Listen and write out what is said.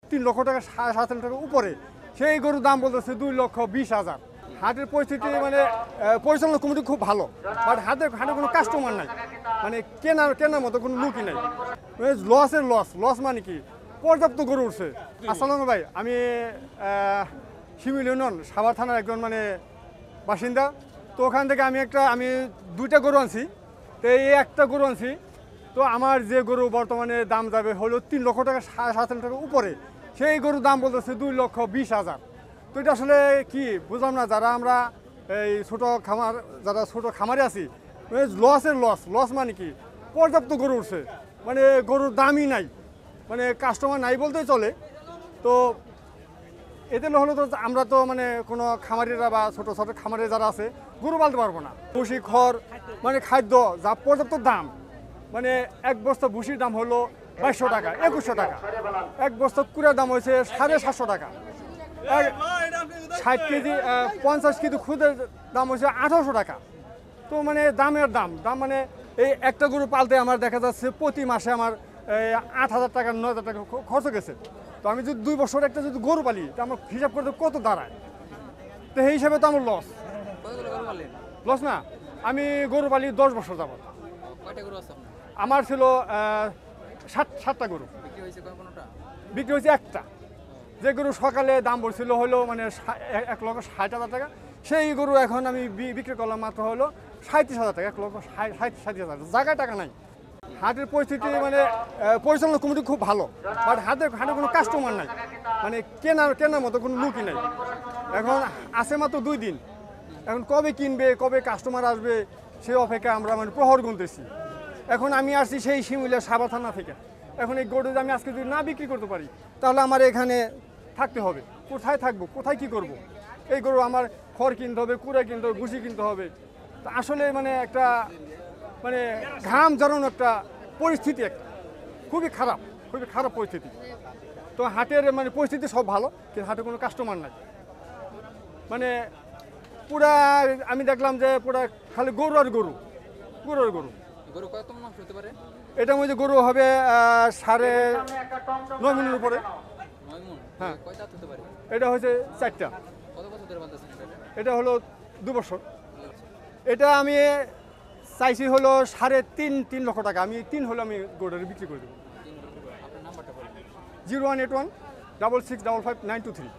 3 লক্ষ টাকা 7.5 টাকা উপরে, সেই গরুর দাম বলতেছে 2,20,000। হাটের পরিস্থিতি মানে পরিচালনা কমিটি খুব ভালো, বাট হাটে কোনো কাস্টমার নাই, মানে কেনার মতো কোনো লোকই নাই। লস মানে কি, পর্যাপ্ত গরু উঠছে। আসসালাম ভাই, আমি শিমুল ইউনিয়ন সাভার থানার একজন মানে বাসিন্দা। তো ওখান থেকে আমি 2টা গরু আনছি। তো এই একটা গরু আনছি, তো আমার যে গরু বর্তমানে দাম যাবে হলো 3 লক্ষ টাকা 7.5 টাকা উপরে, সেই গরুর দাম বলতেছে 2,20,000। তো এটা আসলে কি বুঝলাম না, যারা ছোট খামারে আছি, লস মানে কি, পর্যাপ্ত গরু উঠছে, মানে গরুর দামই নাই, মানে কাস্টমার নাই বলতেই চলে। তো এতে হলো তো আমরা তো মানে কোনো খামারিরা বা ছোট খামারে যারা আছে গরু পালতে পারবো না। ভুসি খড় মানে খাদ্য যা পর্যাপ্ত দাম, মানে এক বস্তা ভুসির দাম হলো 2200 টাকা 2100 টাকা, এক বস্তা কুড়ার দাম হয়েছে 750 টাকা, 60 কেজি 50 কেজি খুদের দাম হচ্ছে 1800 টাকা। তো মানে দামের দাম মানে এই একটা গরু পালতে আমার দেখা যাচ্ছে প্রতি মাসে আমার 8,000 টাকা 9,000 টাকা খরচ গেছে। তো আমি যদি 2 বছর একটা যদি গরু পালি, তো আমার হিসাব করতে কত দাঁড়ায়, তো সেই হিসাবে তো আমার লস না। আমি গরু পালি 10 বছর যাবত। আমার ছিল 7টা গরু, বিক্রি হয়েছে একটা। যে গরু সকালে দাম পড়ছিল হলো মানে 1,60,000 টাকা, সেই গরু এখন আমি বিক্রি করলাম মাত্র হলো 37,000 টাকা, 1,37,000। জায়গায় টাকা নাই। হাটের পরিস্থিতি মানে পরিচালনা কমিটি খুব ভালো, বাট হাটে কোনো কাস্টমার নাই, মানে কেনার মতো কোনো লোকই নাই। এখন আছে মাত্র 2 দিন, এখন কবে কিনবে, কবে কাস্টমার আসবে, সেই অপেক্ষা আমরা মানে প্রহর গুনতেছি। এখন আমি আসছি সেই শিমুলিয়া সাভার থানা থেকে। এখন এই গরু আমি আজকে যদি না বিক্রি করতে পারি, তাহলে আমার এখানে থাকতে হবে। কোথায় থাকবো, কোথায় কি করব? এই গরু আমার খড় কিনতে হবে, কুড়া কিনতে হবে, ভুসি কিনতে হবে। তো আসলে মানে একটা মানে ঘাম ঝরানো একটা পরিস্থিতি, একটা খুবই খারাপ পরিস্থিতি। তো হাটের মানে পরিস্থিতি সব ভালো, কিন্তু হাটে কোনো কাস্টমার নাই। মানে পুরা আমি দেখলাম যে পুরা খালি গরু আর গরু। এটা মধ্যে গরু হবে 9.5 মণের উপরে। হ্যাঁ, এটা হচ্ছে 4টা। এটা হলো 2 বছর। এটা আমি চাইছি হলো 3.5 লক্ষ টাকা। আমি 3 হলো আমি গরুটা বিক্রি করে দেবো। 0181 6655 923।